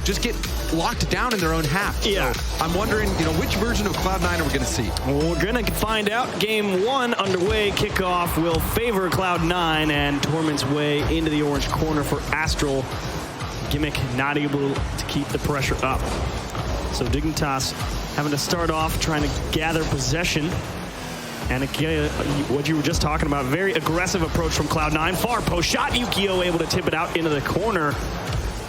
just get locked down in their own half. Yeah. So I'm wondering, which version of Cloud9 are we going to see? Well, we're going to find out. Game 1 underway. Kickoff will favor Cloud9 and Torment's way into the orange corner for Astral. Gimmick not able to keep the pressure up. So Dignitas having to start off trying to gather possession. And again, what you were just talking about, very aggressive approach from Cloud9. Far post shot, Yukio able to tip it out into the corner.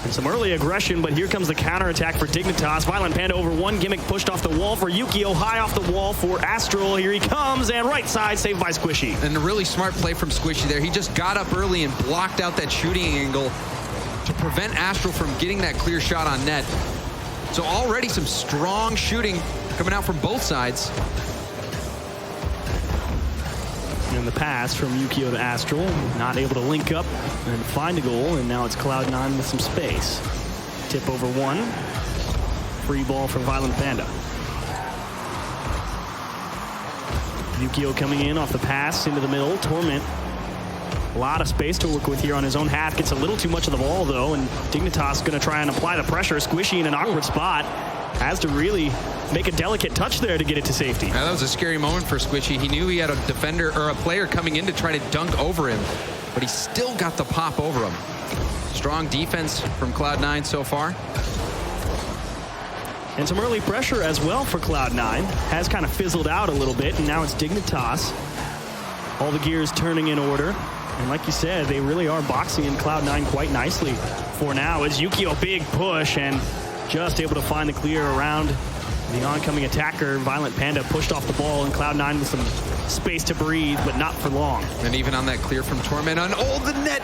And some early aggression, but here comes the counterattack for Dignitas. Violent Panda over one, Gimmick pushed off the wall for Yukio, high off the wall for Astral. Here he comes, and right side saved by Squishy. And a really smart play from Squishy there. He just got up early and blocked out that shooting angle to prevent Astral from getting that clear shot on net. So already some strong shooting coming out from both sides. And the pass from Yukio to Astral, not able to link up and find a goal, and now it's Cloud9 with some space. Tip over one, free ball for Violent Panda. Yukio coming in off the pass into the middle, Torment. A lot of space to work with here on his own half. Gets a little too much of the ball, though, and Dignitas going to try and apply the pressure. Squishy in an awkward spot. Has to really make a delicate touch there to get it to safety. Yeah, that was a scary moment for Squishy. He knew he had a defender or a player coming in to try to dunk over him, but he still got the pop over him. Strong defense from Cloud9 so far. And some early pressure as well for Cloud9. Has kind of fizzled out a little bit, and now it's Dignitas. All the gears turning in order. And like you said, they really are boxing in Cloud9 quite nicely for now. As Yukio, big push, and just able to find the clear around the oncoming attacker. Violent Panda pushed off the ball, and Cloud9 with some space to breathe, but not for long. And even on that clear from Torment, the net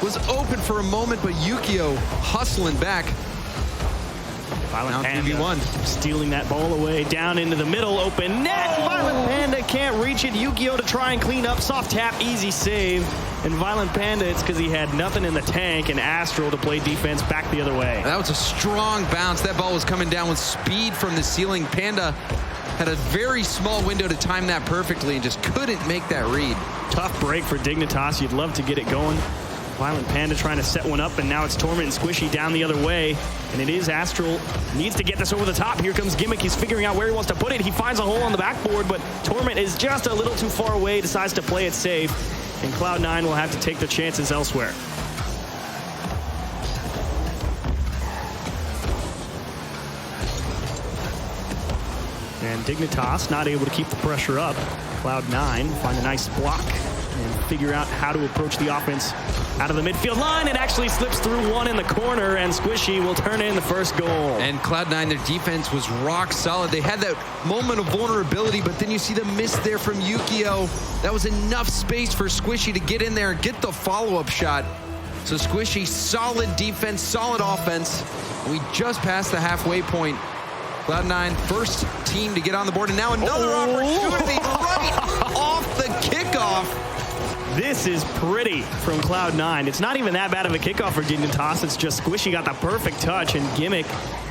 was open for a moment, but Yukio hustling back. Violent Panda stealing that ball away, down into the middle, open net. Violent Panda can't reach it. Yukio to try and clean up, soft tap, easy save. And Violent Panda, it's because he had nothing in the tank, and Astral to play defense back the other way. That was a strong bounce. That ball was coming down with speed from the ceiling. Panda had a very small window to time that perfectly and just couldn't make that read. Tough break for Dignitas. You'd love to get it going. Violent Panda trying to set one up, and now it's Torment and Squishy down the other way. And it is Astral. Needs to get this over the top. Here comes Gimmick. He's figuring out where he wants to put it. He finds a hole on the backboard, but Torment is just a little too far away, decides to play it safe. And Cloud9 will have to take their chances elsewhere. And Dignitas not able to keep the pressure up. Cloud9 find a nice block and figure out how to approach the offense out of the midfield line. It actually slips through one in the corner, and Squishy will turn in the first goal. And Cloud9, their defense was rock solid. They had that moment of vulnerability, but then you see the miss there from Yukio. That was enough space for Squishy to get in there and get the follow-up shot. So Squishy, solid defense, solid offense. We just passed the halfway point. Cloud9, first team to get on the board, and now another opportunity right off the kickoff. This is pretty from Cloud9. It's not even that bad of a kickoff for Dignitas. It's just Squishy got the perfect touch, and Gimmick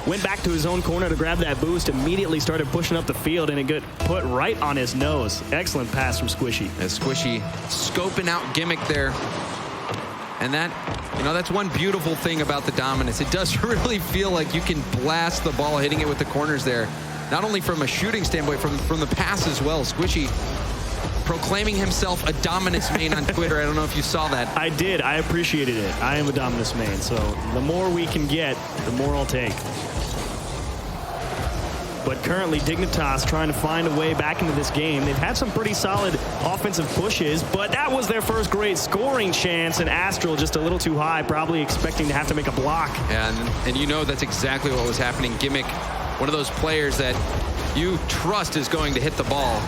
went back to his own corner to grab that boost, immediately started pushing up the field, and it got put right on his nose. Excellent pass from Squishy. As Squishy scoping out Gimmick there. And that, that's one beautiful thing about the dominance. It does really feel like you can blast the ball hitting it with the corners there. Not only from a shooting standpoint, from the pass as well. Squishy proclaiming himself a dominance main on Twitter. I don't know if you saw that. I did. I appreciated it. I am a dominance main, so the more we can get, the more I'll take. But currently, Dignitas trying to find a way back into this game. They've had some pretty solid offensive pushes, but that was their first great scoring chance, and Astral just a little too high, probably expecting to have to make a block. And that's exactly what was happening. Gimmick, one of those players that you trust is going to hit the ball.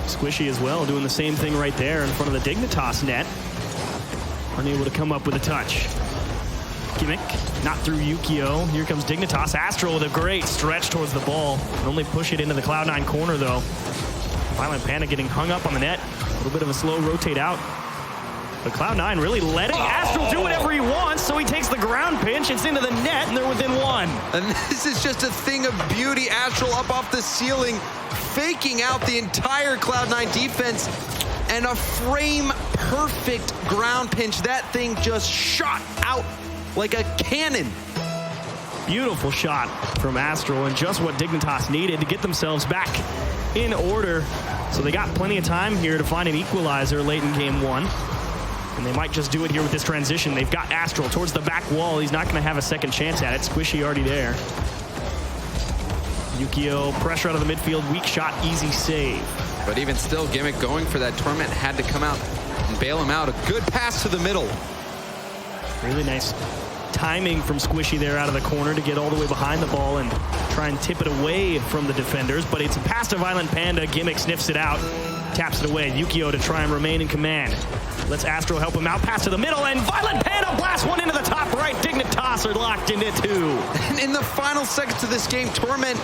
Squishy as well, doing the same thing right there in front of the Dignitas net. Unable to come up with a touch. Gimmick, not through Yukio. Here comes Dignitas. Astral with a great stretch towards the ball. Can only push it into the Cloud9 corner, though. Violent Panda getting hung up on the net. A little bit of a slow rotate out. But Cloud9 really letting Astral do whatever he wants, so he takes the ground pinch. It's into the net, and they're within one. And this is just a thing of beauty. Astral up off the ceiling, faking out the entire Cloud9 defense, and a frame-perfect ground pinch. That thing just shot out like a cannon. Beautiful shot from Astral, and just what Dignitas needed to get themselves back in order. So they got plenty of time here to find an equalizer late in game one. And they might just do it here with this transition. They've got Astral towards the back wall. He's not going to have a second chance at it. Squishy already there. Yukio, pressure out of the midfield, weak shot, easy save. But even still, Gimmick going for that. Torment had to come out and bail him out. A good pass to the middle. Really nice timing from Squishy there out of the corner to get all the way behind the ball and try and tip it away from the defenders. But it's a pass to Violent Panda. Gimmick sniffs it out, taps it away. Yukio to try and remain in command. Lets Astral help him out. Pass to the middle, and Violent Panda blasts one into the top right. Dignitas are locked into two. And in the final seconds of this game, Torment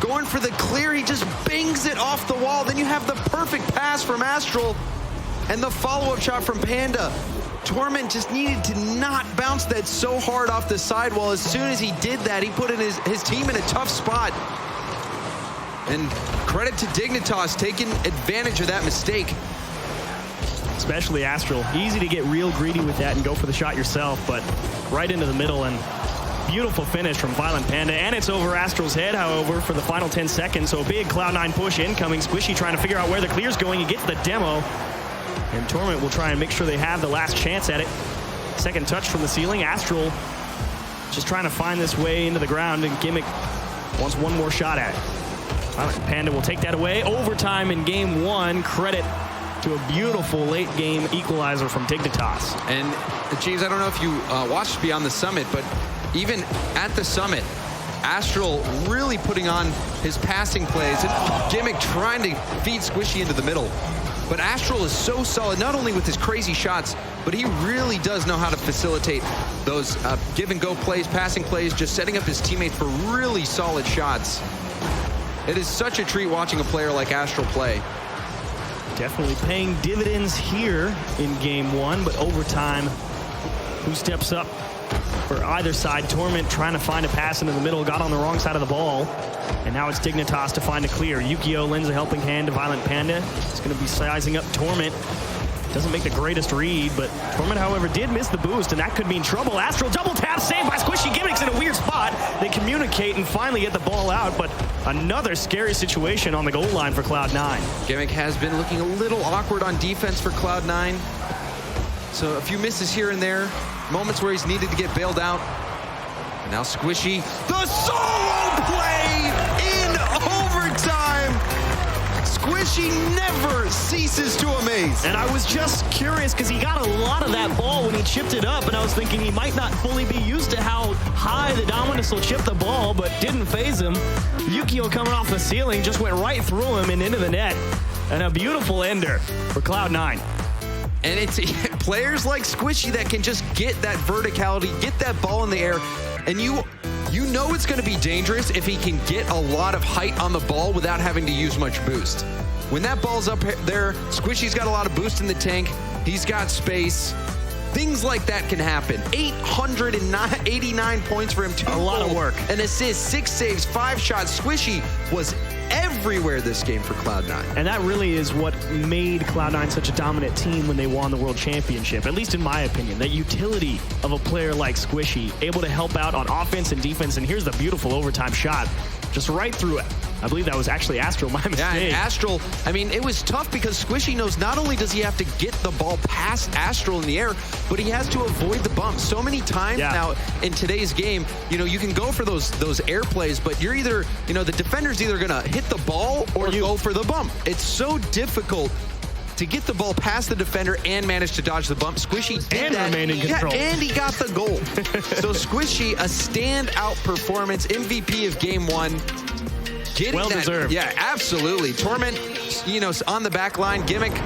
going for the clear. He just bangs it off the wall. Then you have the perfect pass from Astral and the follow-up shot from Panda. Torment just needed to not bounce that so hard off the sidewall. As soon as he did that, he put in his team in a tough spot. And credit to Dignitas taking advantage of that mistake. Especially Astral. Easy to get real greedy with that and go for the shot yourself, but right into the middle, and beautiful finish from Violent Panda. And it's over Astral's head, however, for the final 10 seconds. So a big Cloud9 push incoming. Squishy trying to figure out where the clear's going. He gets the demo. And Torment will try and make sure they have the last chance at it. Second touch from the ceiling. Astral just trying to find this way into the ground, and Gimmick wants one more shot at it. Violent Panda will take that away. Overtime in game one. Credit to a beautiful late game equalizer from Dignitas. And James, I don't know if you watched Beyond the Summit, but even at the summit, Astral really putting on his passing plays, and Gimmick trying to feed Squishy into the middle. But Astral is so solid, not only with his crazy shots, but he really does know how to facilitate those give-and-go plays, passing plays, just setting up his teammates for really solid shots. It is such a treat watching a player like Astral play. Definitely paying dividends here in game one, but overtime, who steps up for either side? Torment trying to find a pass into the middle, got on the wrong side of the ball, and now it's Dignitas to find a clear. Yukio lends a helping hand to Violent Panda. It's going to be sizing up Torment. Doesn't make the greatest read, but Torment, however, did miss the boost, and that could mean trouble. Astral double tap, saved by Squishy. Gimmick's in a weird spot. They communicate and finally get the ball out, but another scary situation on the goal line for Cloud9. Gimmick has been looking a little awkward on defense for Cloud9. So a few misses here and there, moments where he's needed to get bailed out. And now Squishy, the solo play in overtime. Squishy never ceases to amaze. And I was just curious because he got a lot of that ball when he chipped it up, and I was thinking he might not fully be used to how high the Dominus will chip the ball, but didn't phase him. Yukio coming off the ceiling just went right through him and into the net. And a beautiful ender for Cloud9. And it's players like Squishy that can just get that verticality, get that ball in the air, and you know it's going to be dangerous if he can get a lot of height on the ball without having to use much boost. When that ball's up there, Squishy's got a lot of boost in the tank. He's got space. Things like that can happen. 889 points for him. A lot of work. An assist, 6 saves, 5 shots. Squishy was everywhere this game for Cloud9. And that really is what made Cloud9 such a dominant team when they won the World Championship, at least in my opinion. That utility of a player like Squishy, able to help out on offense and defense. And here's the beautiful overtime shot, just right through it. I believe that was actually Astral, my mistake. Yeah, and Astral, I mean, it was tough because Squishy knows not only does he have to get the ball past Astral in the air, but he has to avoid the bump. So many times now in today's game, you know, you can go for those air plays, but you're either, you know, the defender's either going to hit the ball or go for the bump. It's so difficult to get the ball past the defender and manage to dodge the bump. Squishy did and that. Remain in control. And he got the goal. So Squishy, a standout performance, MVP of game one. Well deserved. Yeah, absolutely. Torment, you know, on the back line. Gimmick,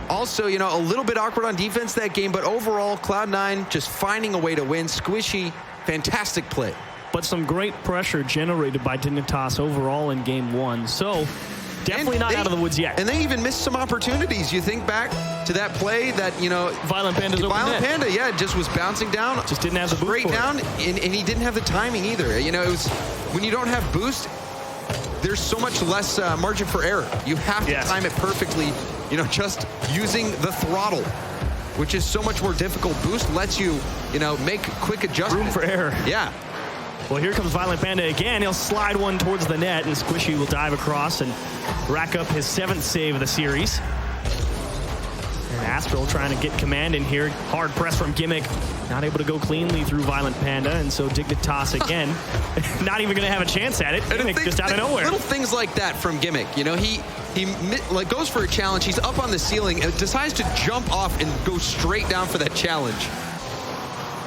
also, you know, a little bit awkward on defense that game, but overall, Cloud9 just finding a way to win. Squishy, fantastic play. But some great pressure generated by Dignitas overall in game one. So definitely not out of the woods yet. And they even missed some opportunities. You think back to that play that, you know, Violent Panda's open Violent net. Panda, yeah, just was bouncing down. Just didn't have the boost straight for down, it. and he didn't have the timing either. You know, it was when you don't have boost, there's so much less margin for error. You have to time it perfectly, you know, just using the throttle. which is so much more difficult. Boost lets you, make quick adjustments. Room for error. Yeah. Well, here comes Violent Panda again. He'll slide one towards the net, and Squishy will dive across and rack up his 7th save of the series. And Astral trying to get command in here. Hard press from Gimmick. Not able to go cleanly through Violent Panda, and so Dignitas again, not even going to have a chance at it. Gimmick just out of nowhere. Little things like that from Gimmick. He goes for a challenge. He's up on the ceiling and decides to jump off and go straight down for that challenge.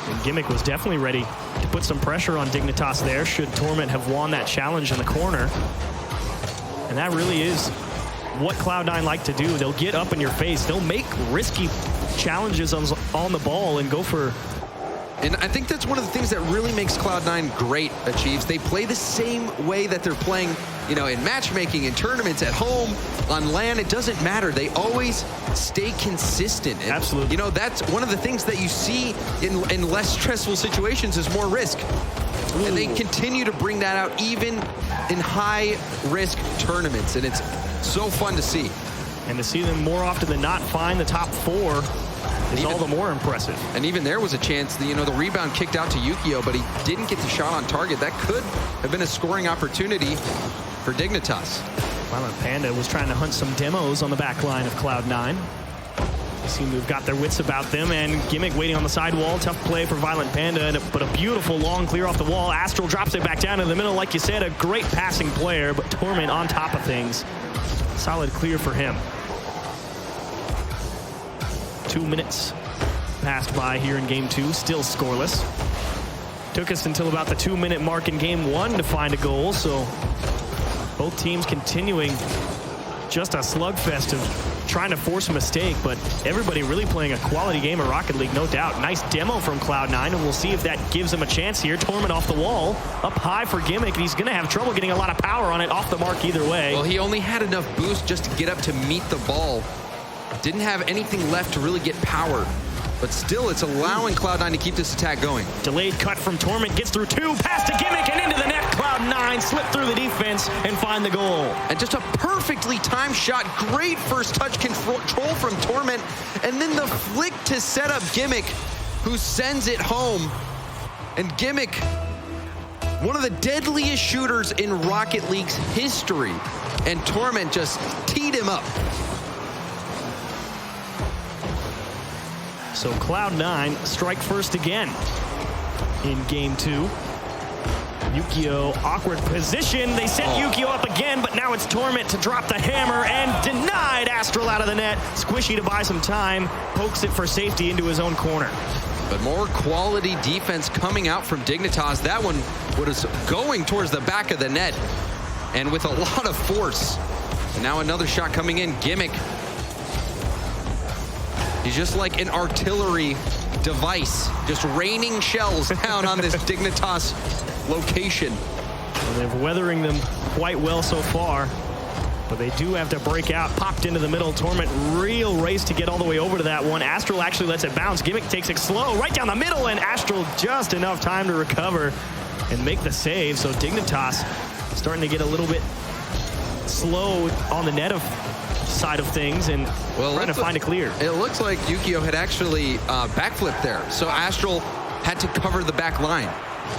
And Gimmick was definitely ready to put some pressure on Dignitas there should Torment have won that challenge in the corner. And that really is what Cloud9 like to do. They'll get up in your face. They'll make risky challenges on the ball and go for... And I think that's one of the things that really makes Cloud9 great, Achieves. They play the same way that they're playing, in matchmaking, in tournaments, at home, on LAN. It doesn't matter. They always stay consistent. And, absolutely. That's one of the things that you see in less stressful situations is more risk. Ooh. And they continue to bring that out even in high-risk tournaments. And it's so fun to see. And to see them more often than not find the top 4 is all the more impressive. And even there was a chance, the rebound kicked out to Yukio, but he didn't get the shot on target. That could have been a scoring opportunity for Dignitas. Violent Panda was trying to hunt some demos on the back line of Cloud9. They seem to have got their wits about them, and Gimmick waiting on the sidewall. Tough play for Violent Panda, but a beautiful long clear off the wall. Astral drops it back down in the middle. Like you said, a great passing player, but Torment on top of things. Solid clear for him. 2 minutes passed by here in game 2, still scoreless. Took us until about the 2-minute mark in game 1 to find a goal, so both teams continuing just a slugfest of trying to force a mistake, but everybody really playing a quality game of Rocket League, no doubt. Nice demo from Cloud9, and we'll see if that gives him a chance here. Torment off the wall, up high for Gimmick, and he's going to have trouble getting a lot of power on it, off the mark either way. Well, he only had enough boost just to get up to meet the ball. Didn't have anything left to really get power. But still, it's allowing Cloud9 to keep this attack going. Delayed cut from Torment, gets through 2, pass to Gimmick, and into the net. Cloud9 slip through the defense and find the goal. And just a perfectly timed shot. Great first touch control from Torment. And then the flick to set up Gimmick, who sends it home. And Gimmick, one of the deadliest shooters in Rocket League's history. And Torment just teed him up. So Cloud9 strike first again in game 2. Yukio, awkward position. They set Yukio up again, but now it's Torment to drop the hammer and denied. Astral out of the net. Squishy to buy some time, pokes it for safety into his own corner. But more quality defense coming out from Dignitas. That one was going towards the back of the net and with a lot of force. And now another shot coming in. Gimmick. He's just like an artillery device, just raining shells down on this Dignitas location. Well, they're weathering them quite well so far, but they do have to break out. Popped into the middle. Torment, real race to get all the way over to that one. Astral actually lets it bounce. Gimmick takes it slow, right down the middle, and Astral just enough time to recover and make the save. So Dignitas starting to get a little bit slow on the net side of things and trying to find a clear. It looks like Yukio had actually backflipped there. So Astral had to cover the back line.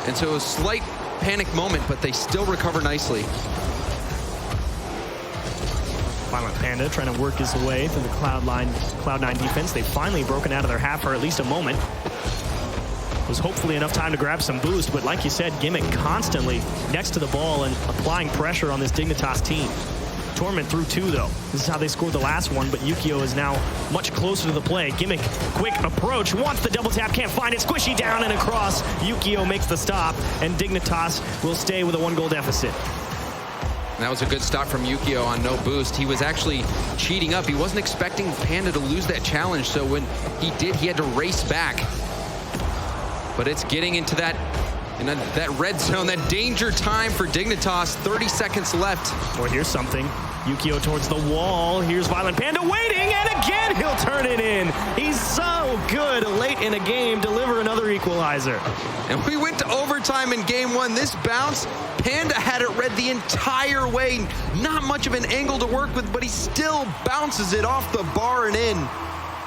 And so it was a slight panic moment, but they still recover nicely. Violent Panda trying to work his way through the Cloud9 defense. They've finally broken out of their half for at least a moment. It was hopefully enough time to grab some boost, but like you said, Gimmick constantly next to the ball and applying pressure on this Dignitas team. Torment through 2, though. This is how they scored the last one, but Yukio is now much closer to the play. Gimmick, quick approach, wants the double tap, can't find it. Squishy down and across. Yukio makes the stop, and Dignitas will stay with a 1-goal deficit. That was a good stop from Yukio on no boost. He was actually cheating up. He wasn't expecting Panda to lose that challenge, so when he did, he had to race back. But it's getting into that red zone, that danger time for Dignitas. 30 seconds left. Well, here's something. Yukio towards the wall. Here's Violent Panda waiting, and again he'll turn it in. He's so good late in a game. Deliver another equalizer. And we went to overtime in game 1. This bounce, Panda had it read the entire way. Not much of an angle to work with, but he still bounces it off the bar and in.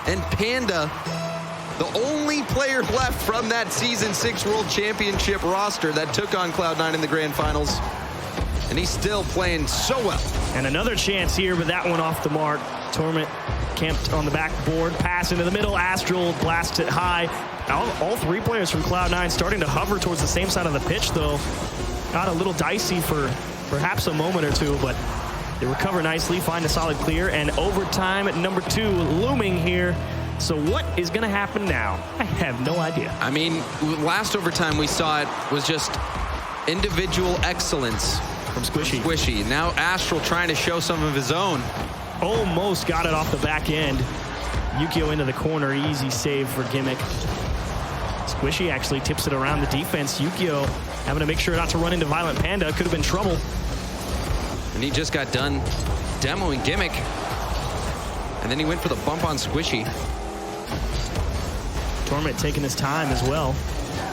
And Panda The only player left from that Season 6 World Championship roster that took on Cloud9 in the Grand Finals. And he's still playing so well. And another chance here, but that one off the mark. Torment camped on the backboard, pass into the middle. Astral blasts it high. All three players from Cloud9 starting to hover towards the same side of the pitch, though. Got a little dicey for perhaps a moment or two, but they recover nicely, find a solid clear, and overtime at number 2 looming here. So what is going to happen now? I have no idea. I mean, last overtime we saw it was just individual excellence from Squishy. Now Astral trying to show some of his own. Almost got it off the back end. Yukio into the corner, easy save for Gimmick. Squishy actually tips it around the defense. Yukio having to make sure not to run into Violent Panda. Could have been trouble. And he just got done demoing Gimmick. And then he went for the bump on Squishy. Torment taking his time as well,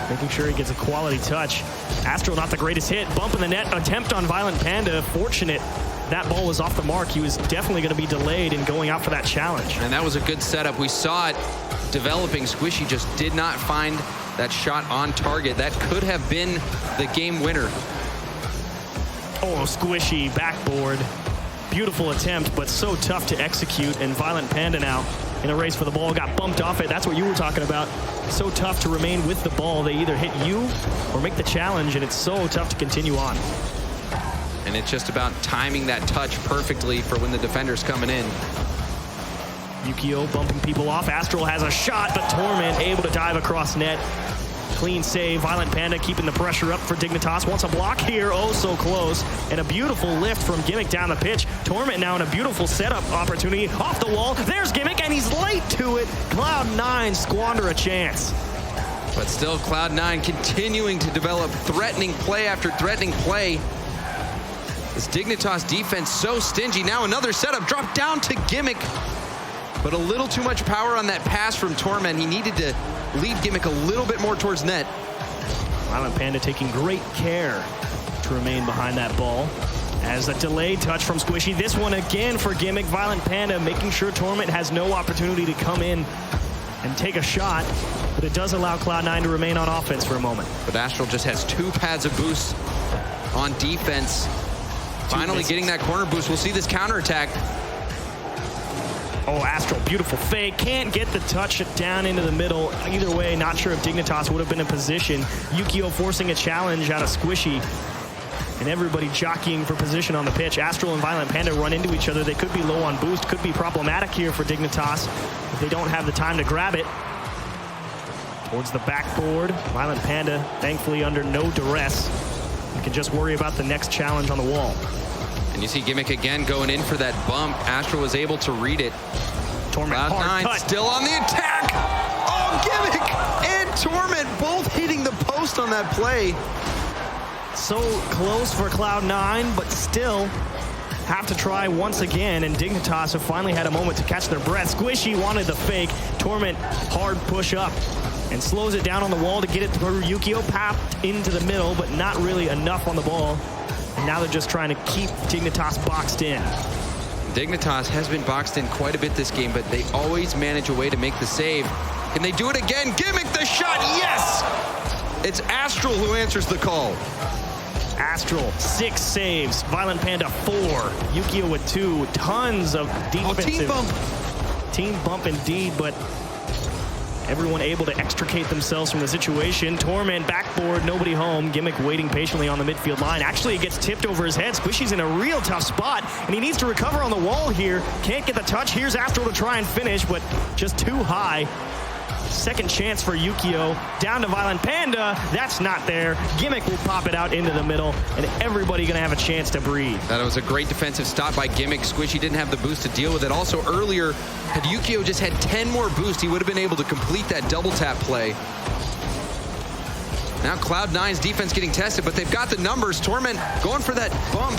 making sure he gets a quality touch. Astral not the greatest hit. Bump in the net, attempt on Violent Panda. Fortunate that ball was off the mark. He was definitely going to be delayed in going out for that challenge. And that was a good setup. We saw it developing. Squishy just did not find that shot on target. That could have been the game winner. Oh, Squishy, backboard. Beautiful attempt, but so tough to execute. And Violent Panda now in a race for the ball, got bumped off it. That's what you were talking about. So tough to remain with the ball. They either hit you or make the challenge, and it's so tough to continue on. And it's just about timing that touch perfectly for when the defender's coming in. Yukio bumping people off. Astral has a shot, but Torment able to dive across net. Clean save. Violent Panda keeping the pressure up for Dignitas. Wants a block here. Oh, so close. And a beautiful lift from Gimmick down the pitch. Torment now in a beautiful setup opportunity. Off the wall. There's Gimmick, and he's late to it. Cloud9 squander a chance. But still, Cloud9 continuing to develop threatening play after threatening play. This Dignitas defense so stingy. Now another setup. Drop down to Gimmick. But a little too much power on that pass from Torment. He needed to lead Gimmick a little bit more towards net. Violent Panda taking great care to remain behind that ball. As a delayed touch from Squishy. This one again for Gimmick. Violent Panda making sure Torment has no opportunity to come in and take a shot. But it does allow Cloud9 to remain on offense for a moment. But Astral just has 2 pads of boost on defense. Finally getting that corner boost. We'll see this counterattack. Oh, Astral, beautiful fake. Can't get the touch down into the middle. Either way, not sure if Dignitas would have been in position. Yukio forcing a challenge out of Squishy. And everybody jockeying for position on the pitch. Astral and Violent Panda run into each other. They could be low on boost. Could be problematic here for Dignitas if they don't have the time to grab it. Towards the backboard. Violent Panda, thankfully under no duress. You can just worry about the next challenge on the wall. And you see Gimmick again going in for that bump. Astral was able to read it. Torment, hard cut. Still on the attack. Oh, Gimmick and Torment both hitting the post on that play. So close for Cloud9, but still have to try once again. And Dignitas have finally had a moment to catch their breath. Squishy wanted the fake. Torment, hard push up. And slows it down on the wall to get it through. Yukio popped into the middle, but not really enough on the ball. And now they're just trying to keep Dignitas boxed in. Dignitas has been boxed in quite a bit this game, but they always manage a way to make the save. Can they do it again? Gimmick the shot, yes! It's Astral who answers the call. Astral, 6 saves. Violent Panda, 4. Yukio with 2. Tons of defensive. Team bump. Team bump indeed, but everyone able to extricate themselves from the situation. Torment, backboard, nobody home. Gimmick waiting patiently on the midfield line. Actually, it gets tipped over his head. Squishy's in a real tough spot, and he needs to recover on the wall here. Can't get the touch. Here's Astral to try and finish, but just too high. Second chance for Yukio. Down to Violent Panda. That's not there. Gimmick will pop it out into the middle, and everybody going to have a chance to breathe. That was a great defensive stop by Gimmick. Squishy didn't have the boost to deal with it. Also earlier, had Yukio just had 10 more boost, he would have been able to complete that double tap play. Now Cloud9's defense getting tested, but they've got the numbers. Torment going for that bump,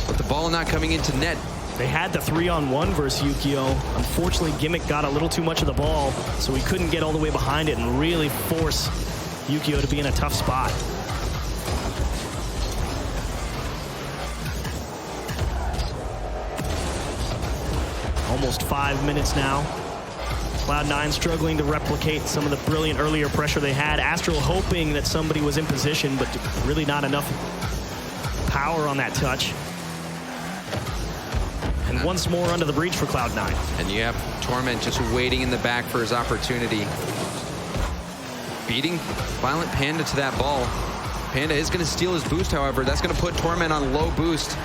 but the ball not coming into net. They had the 3-on-1 versus Yukio. Unfortunately, Gimmick got a little too much of the ball, so he couldn't get all the way behind it and really force Yukio to be in a tough spot. Almost 5 minutes now. Cloud9 struggling to replicate some of the brilliant earlier pressure they had. Astral hoping that somebody was in position, but really not enough power on that touch. And once more under the breach for Cloud9. And you have Torment just waiting in the back for his opportunity. Beating Violent Panda to that ball. Panda is going to steal his boost, however. That's going to put Torment on low boost.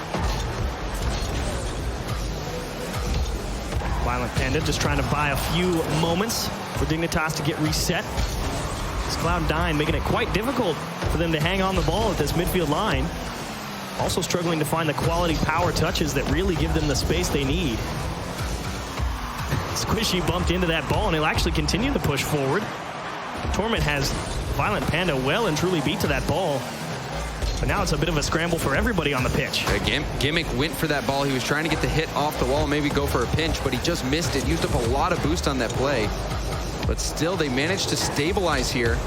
Violent Panda just trying to buy a few moments for Dignitas to get reset. It's Cloud9 making it quite difficult for them to hang on the ball at this midfield line. Also struggling to find the quality power touches that really give them the space they need. Squishy bumped into that ball, and he'll actually continue to push forward. Torment has Violent Panda well and truly beat to that ball. But now it's a bit of a scramble for everybody on the pitch. Gimmick went for that ball. He was trying to get the hit off the wall, maybe go for a pinch, but he just missed it. Used up a lot of boost on that play. But still, they managed to stabilize here.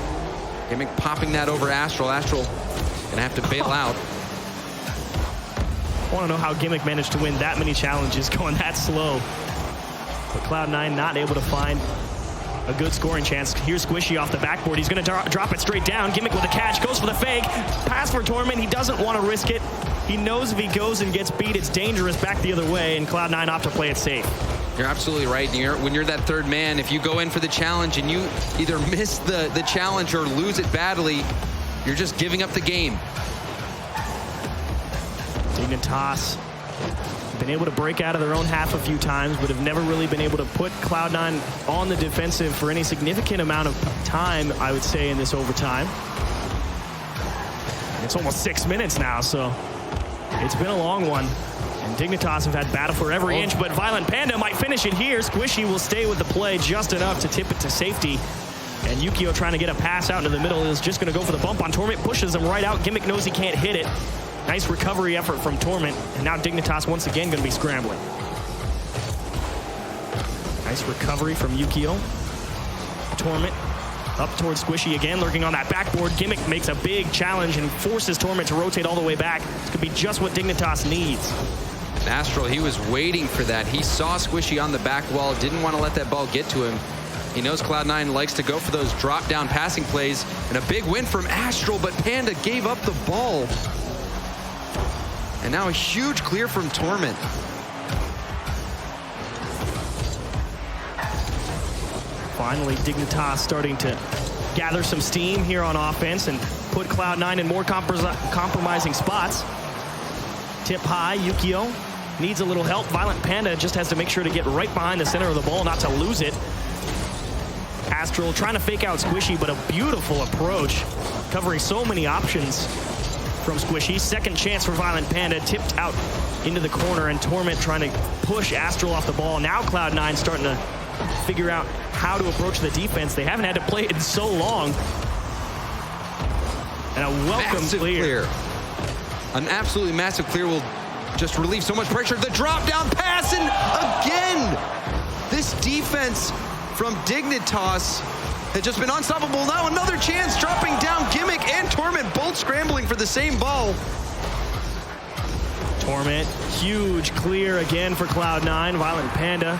Gimmick popping that over Astral. Astral gonna have to bail out. I want to know how Gimmick managed to win that many challenges going that slow. But Cloud9 not able to find a good scoring chance. Here's Squishy off the backboard. He's going to drop it straight down. Gimmick with a catch, goes for the fake. Pass for Torment. He doesn't want to risk it. He knows if he goes and gets beat, it's dangerous back the other way, and Cloud9 opt to play it safe. You're absolutely right. When you're that third man, if you go in for the challenge and you either miss the challenge or lose it badly, you're just giving up the game. Dignitas been able to break out of their own half a few times, but have never really been able to put Cloud9 on the defensive for any significant amount of time, I would say, in this overtime. It's almost 6 minutes now, so it's been a long one. And Dignitas have had battle for every inch, but Violent Panda might finish it here. Squishy will stay with the play just enough to tip it to safety. And Yukio trying to get a pass out into the middle is just going to go for the bump on Torment, pushes him right out. Gimmick knows he can't hit it. Nice recovery effort from Torment, and now Dignitas once again going to be scrambling. Nice recovery from Yukio. Torment up towards Squishy again, lurking on that backboard. Gimmick makes a big challenge and forces Torment to rotate all the way back. This could be just what Dignitas needs. Astral, he was waiting for that. He saw Squishy on the back wall, didn't want to let that ball get to him. He knows Cloud9 likes to go for those drop-down passing plays, and a big win from Astral, but Panda gave up the ball. And now a huge clear from Torment. Finally, Dignitas starting to gather some steam here on offense and put Cloud9 in more compromising spots. Tip high, Yukio needs a little help. Violent Panda just has to make sure to get right behind the center of the ball, not to lose it. Astral trying to fake out Squishy, but a beautiful approach, covering so many options from Squishy. Second chance for Violent Panda, tipped out into the corner, and Torment trying to push Astral off the ball. Now Cloud9 starting to figure out how to approach the defense. They haven't had to play it in so long. And a welcome clear. An absolutely massive clear will just relieve so much pressure. The drop down pass, and again, this defense from Dignitas has just been unstoppable. Now another chance, dropping down. Gimmick and Torment both scrambling for the same ball. Torment, huge clear again for Cloud9. Violent Panda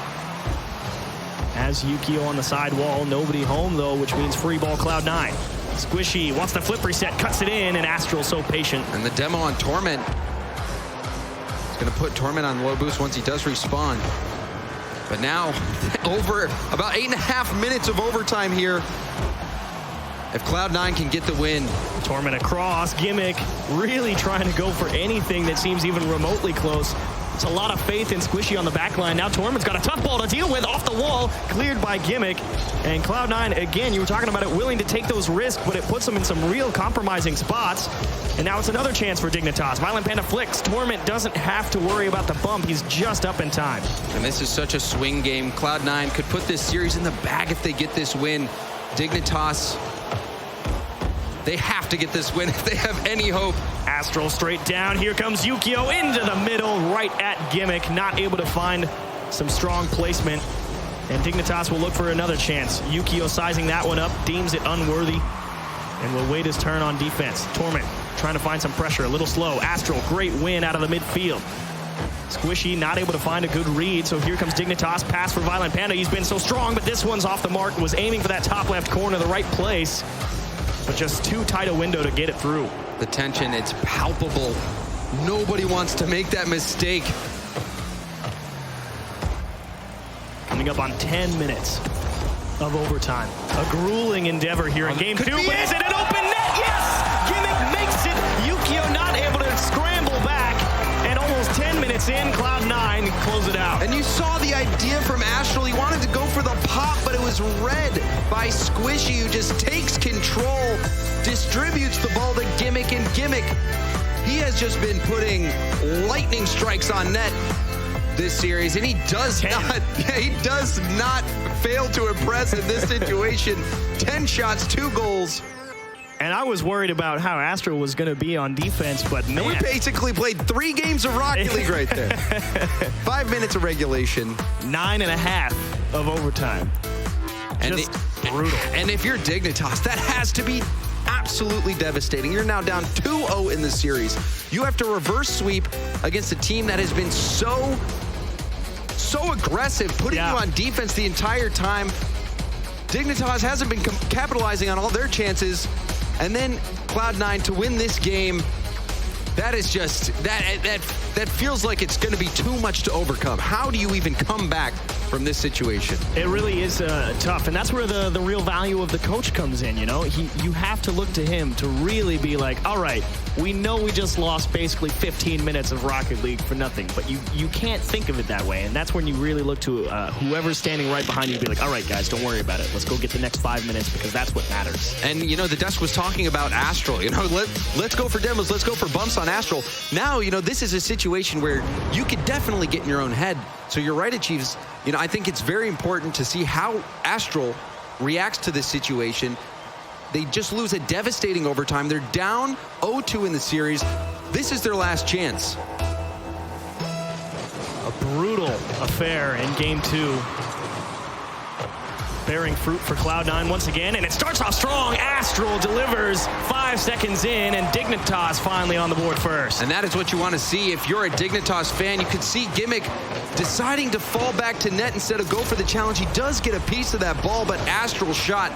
has Yukio on the side wall. Nobody home though, which means free ball Cloud9. Squishy wants the flip reset, cuts it in, and Astral so patient. And the demo on Torment. It's gonna put Torment on low boost once he does respawn. But now, over about 8.5 minutes of overtime here. If Cloud9 can get the win. Torment across, Gimmick really trying to go for anything that seems even remotely close. It's a lot of faith in Squishy on the back line. Now Torment's got a tough ball to deal with off the wall, cleared by Gimmick. And Cloud9, again, you were talking about it, willing to take those risks, but it puts them in some real compromising spots. And now it's another chance for Dignitas. Violent Panda flicks. Torment doesn't have to worry about the bump. He's just up in time. And this is such a swing game. Cloud9 could put this series in the bag if they get this win. Dignitas, they have to get this win if they have any hope. Astral straight down. Here comes Yukio into the middle, right at Gimmick. Not able to find some strong placement. And Dignitas will look for another chance. Yukio sizing that one up, deems it unworthy, and will wait his turn on defense. Torment trying to find some pressure, a little slow. Astral, great win out of the midfield. Squishy not able to find a good read, so here comes Dignitas, pass for Violent Panda. He's been so strong, but this one's off the mark. Was aiming for that top left corner, the right place, but just too tight a window to get it through. The tension, it's palpable. Nobody wants to make that mistake. Coming up on 10 minutes of overtime. A grueling endeavor here in game 2. But is it an open net? Yes! Gimmick makes it. Yukio not able to scramble back. And almost 10 minutes in, Cloud9 close it out. And you saw the idea from Astral. He wanted to go for the pop, but it was read by Squishy, who just takes control, distributes the ball to Gimmick, and Gimmick, he has just been putting lightning strikes on net this series, and he does not fail to impress in this situation. 10 shots, 2 goals. And I was worried about how Astral was going to be on defense, but man. And we basically played 3 games of Rocket League right there. 5 minutes of regulation. 9.5 of overtime. And just brutal. And if you're Dignitas, that has to be absolutely devastating. You're now down 2-0 in the series. You have to reverse sweep against a team that has been so aggressive, putting you on defense the entire time. Dignitas hasn't been capitalizing on all their chances. And then Cloud9 to win this game, that is just, that feels like it's going to be too much to overcome. How do you even come back from this situation? It really is tough, and that's where the real value of the coach comes in, you know? You have to look to him to really be like, all right, we know we just lost basically 15 minutes of Rocket League for nothing, but you can't think of it that way, and that's when you really look to whoever's standing right behind you and be like, all right, guys, don't worry about it. Let's go get the next 5 minutes because that's what matters. And, you know, the desk was talking about Astral. You know, let's go for demos. Let's go for bumps on Astral. Now, you know, this is a situation where you could definitely get in your own head. So you're right, Achieves. You know, I think it's very important to see how Astral reacts to this situation. They just lose a devastating overtime. They're down 0-2 in the series. This is their last chance. A brutal affair in game 2. Bearing fruit for Cloud9 once again, and it starts off strong. Astral delivers 5 seconds in, and Dignitas finally on the board first. And that is what you want to see. If you're a Dignitas fan, you could see Gimmick deciding to fall back to net instead of go for the challenge. He does get a piece of that ball, but Astral's shot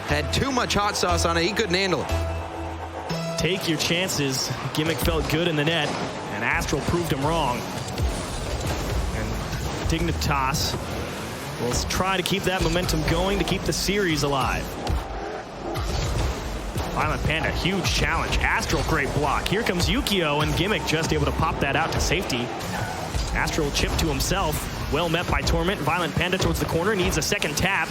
had too much hot sauce on it. He couldn't handle it. Take your chances. Gimmick felt good in the net, and Astral proved him wrong. And Dignitas will try to keep that momentum going to keep the series alive. Violent Panda, huge challenge. Astral, great block. Here comes Yukio, and Gimmick just able to pop that out to safety. Astral chip to himself. Well met by Torment. Violent Panda towards the corner, needs a second tap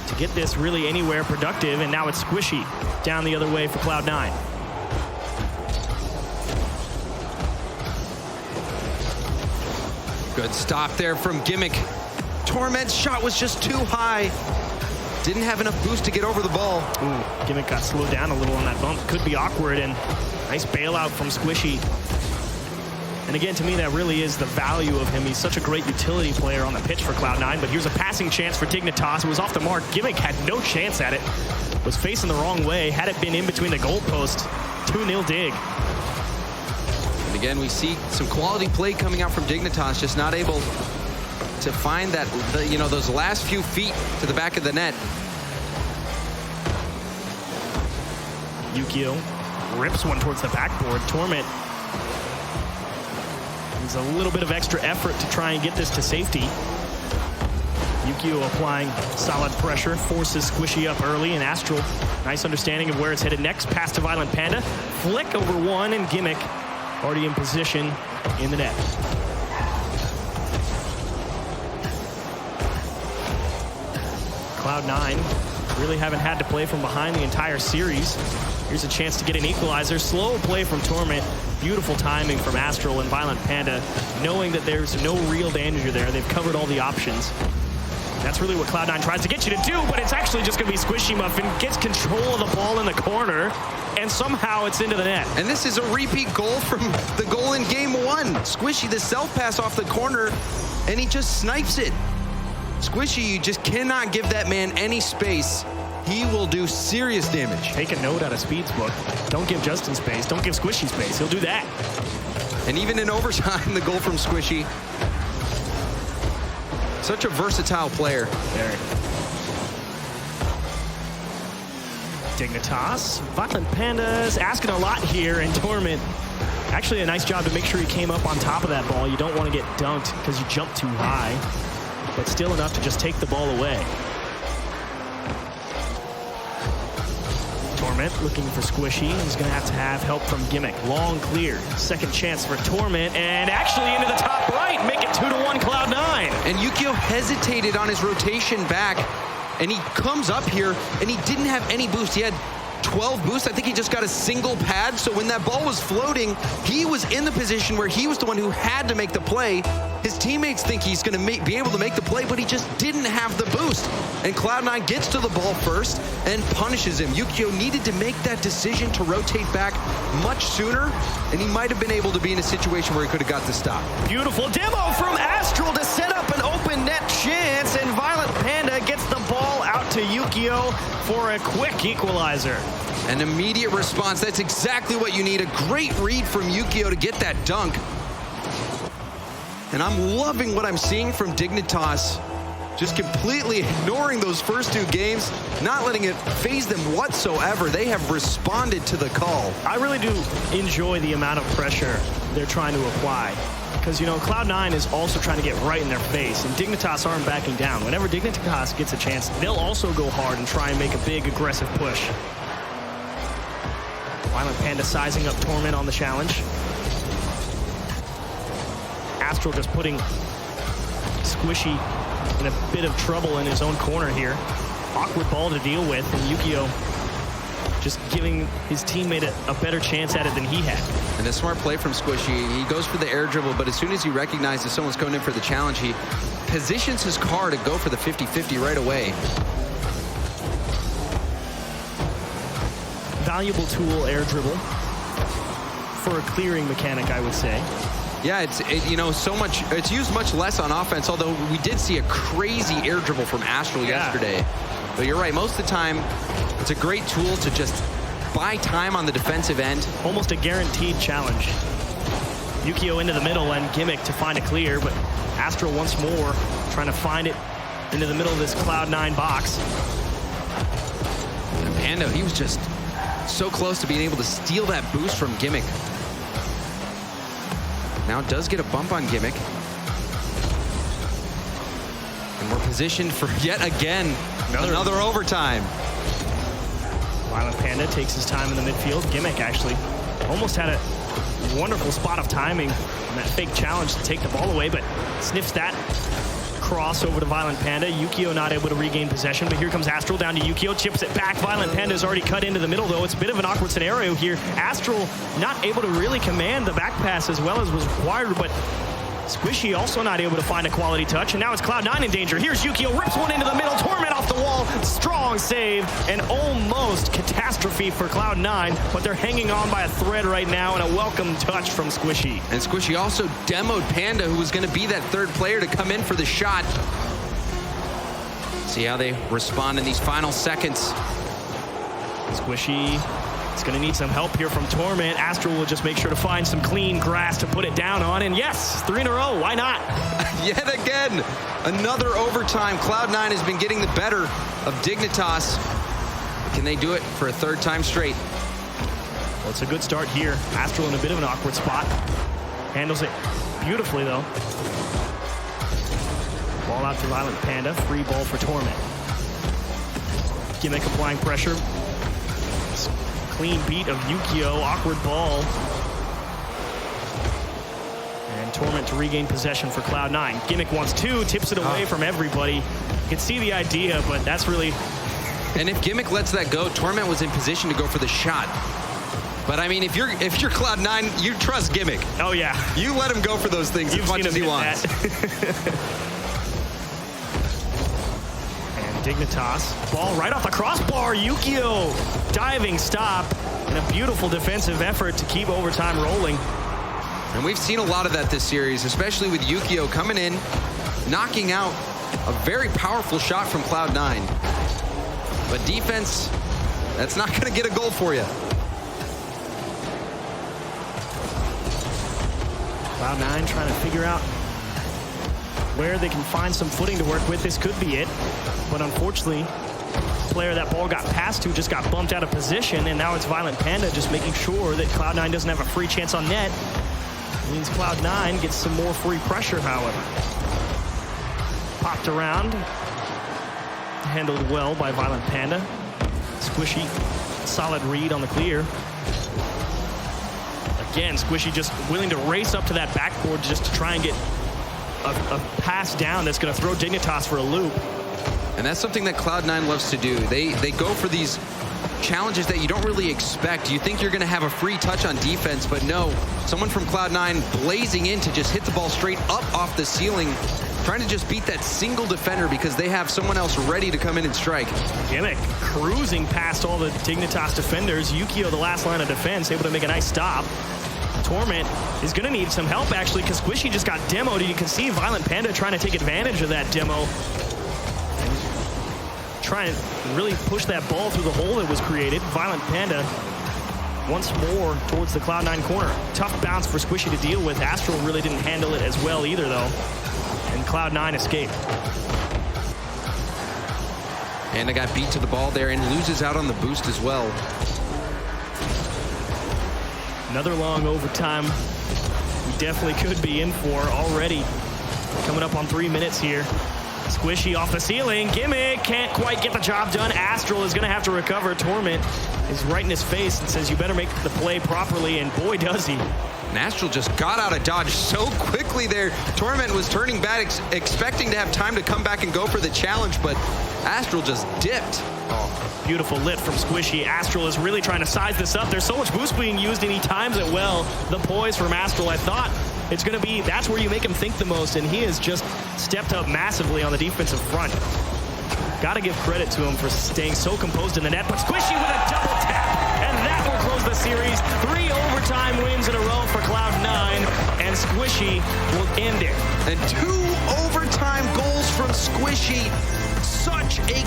to get this really anywhere productive, and now it's Squishy down the other way for Cloud9. Good stop there from Gimmick. Torment's shot was just too high. Didn't have enough boost to get over the ball. Ooh, Gimmick got slowed down a little on that bump. Could be awkward, and nice bailout from Squishy. And again, to me, that really is the value of him. He's such a great utility player on the pitch for Cloud9, but here's a passing chance for Dignitas. It was off the mark. Gimmick had no chance at it. Was facing the wrong way. Had it been in between the goalpost, 2-0 Dig. And again, we see some quality play coming out from Dignitas, just not able to find that, you know, those last few feet to the back of the net. Yukio rips one towards the backboard. Torment needs a little bit of extra effort to try and get this to safety. Yukio applying solid pressure, forces Squishy up early, and Astral, nice understanding of where it's headed next. Pass to Violent Panda. Flick over one, and Gimmick already in position in the net. Cloud9 really haven't had to play from behind the entire series. Here's a chance to get an equalizer. Slow play from Torment. Beautiful timing from Astral and Violent Panda, knowing that there's no real danger there. They've covered all the options. That's really what Cloud9 tries to get you to do, but it's actually just going to be Squishy Muffin. Gets control of the ball in the corner, and somehow it's into the net. And this is a repeat goal from the goal in game 1. Squishy, the self-pass off the corner, and he just snipes it. Squishy, you just cannot give that man any space. He will do serious damage. Take a note out of Speed's book. Don't give Justin space. Don't give Squishy space. He'll do that. And even in overtime, the goal from Squishy. Such a versatile player. Very. Dignitas. Violent Pandas asking a lot here, and Torment. Actually a nice job to make sure he came up on top of that ball. You don't want to get dunked because you jump too high, but still enough to just take the ball away. Torment looking for Squishy. He's going to have help from Gimmick. Long clear. Second chance for Torment, and actually into the top right. Make it 2-1 Cloud9. And Yukio hesitated on his rotation back, and he comes up here, and he didn't have any boost. He had 12 boosts. I think he just got a single pad. So when that ball was floating, he was in the position where he was the one who had to make the play. His teammates think he's going to be able to make the play, but he just didn't have the boost. And Cloud9 gets to the ball first and punishes him. Yukio needed to make that decision to rotate back much sooner, and he might have been able to be in a situation where he could have got the stop. Beautiful demo from Astral to set up an open net chance, and Violent Panda gets the ball out to Yukio for a quick equalizer. An immediate response. That's exactly what you need. A great read from Yukio to get that dunk. And I'm loving what I'm seeing from Dignitas. Just completely ignoring those first two games, not letting it faze them whatsoever. They have responded to the call. I really do enjoy the amount of pressure they're trying to apply. Because, you know, Cloud9 is also trying to get right in their face, and Dignitas aren't backing down. Whenever Dignitas gets a chance, they'll also go hard and try and make a big, aggressive push. Violent Panda sizing up Torment on the challenge. Astral just putting Squishy in a bit of trouble in his own corner here. Awkward ball to deal with, and Yukio just giving his teammate a better chance at it than he had. And a smart play from Squishy. He goes for the air dribble, but as soon as he recognizes someone's going in for the challenge, he positions his car to go for the 50-50 right away. Valuable tool, air dribble, for a clearing mechanic, I would say. Yeah, it's used much less on offense, although we did see a crazy air dribble from Astral yesterday. But you're right, most of the time, it's a great tool to just buy time on the defensive end. Almost a guaranteed challenge. Yukio into the middle and Gimmick to find a clear, but Astral once more trying to find it into the middle of this Cloud9 box. And Pando, he was just so close to being able to steal that boost from Gimmick. Now does get a bump on Gimmick. And we're positioned for yet again another overtime. Violent Panda takes his time in the midfield. Gimmick actually almost had a wonderful spot of timing on that fake challenge to take the ball away, but sniffs that cross over to Violent Panda. Yukio not able to regain possession, but here comes Astral down to Yukio, chips it back. Violent Panda's already cut into the middle, though. It's a bit of an awkward scenario here. Astral not able to really command the back pass as well as was required, but Squishy also not able to find a quality touch, and now it's Cloud9 in danger. Here's Yukio, rips one into the middle, Torment off the wall, strong save, and almost catastrophe for Cloud9, but they're hanging on by a thread right now, and a welcome touch from Squishy. And Squishy also demoed Panda, who was going to be that third player to come in for the shot. See how they respond in these final seconds. Squishy is going to need some help here from Torment. Astral will just make sure to find some clean grass to put it down on, and yes, 3 in a row, why not? Yet again, another overtime. Cloud9 has been getting the better of Dignitas. Can they do it for a third time straight? Well, it's a good start here. Astral in a bit of an awkward spot. Handles it beautifully, though. Ball out to Violent Panda. Free ball for Torment. Gimmick applying pressure. Clean beat of Yukio. Awkward ball. And Torment to regain possession for Cloud9. Gimmick wants 2, tips it away from everybody. You can see the idea, but that's really... And if Gimmick lets that go, Torment was in position to go for the shot. But I mean, if you're Cloud9, you trust Gimmick. Oh yeah. You let him go for those things as much as he wants. And Dignitas, ball right off the crossbar. Yukio, diving stop, and a beautiful defensive effort to keep overtime rolling. And we've seen a lot of that this series, especially with Yukio coming in, knocking out a very powerful shot from Cloud9. But defense, that's not going to get a goal for you. Cloud9 trying to figure out where they can find some footing to work with. This could be it, but unfortunately, the player that ball got passed to just got bumped out of position, and now it's Violent Panda just making sure that Cloud9 doesn't have a free chance on net. It means Cloud9 gets some more free pressure, however. Popped around, handled well by Violent Panda. Squishy, solid read on the clear. Again, Squishy just willing to race up to that backboard just to try and get a pass down that's going to throw Dignitas for a loop. And that's something that Cloud9 loves to do. They go for these challenges that you don't really expect. You think you're going to have a free touch on defense, but no. Someone from Cloud9 blazing in to just hit the ball straight up off the ceiling, trying to just beat that single defender because they have someone else ready to come in and strike. Gimmick cruising past all the Dignitas defenders. Yukio, the last line of defense, able to make a nice stop. Torment is going to need some help, actually, because Squishy just got demoed. You can see Violent Panda trying to take advantage of that demo. Try and really push that ball through the hole that was created. Violent Panda once more towards the Cloud9 corner. Tough bounce for Squishy to deal with. Astral really didn't handle it as well either, though. And Cloud9 escaped. And I got beat to the ball there and loses out on the boost as well. Another long overtime we definitely could be in for already. Coming up on 3 minutes here. Squishy off the ceiling. Gimmick can't quite get the job done. Astral is going to have to recover. Torment is right in his face and says, you better make the play properly, and boy, does he. And Astral just got out of dodge so quickly there. Torment was turning back, expecting to have time to come back and go for the challenge, but Astral just dipped. Oh, beautiful lit from Squishy. Astral is really trying to size this up. There's so much boost being used, and he times it well. The poise from Astral, I thought it's going to be, that's where you make him think the most, and he has just stepped up massively on the defensive front. Got to give credit to him for staying so composed in the net, but Squishy with a double tap, and that will close the series. 3 overtime wins in a row for Cloud9, and Squishy will end it. And 2 overtime goals from Squishy.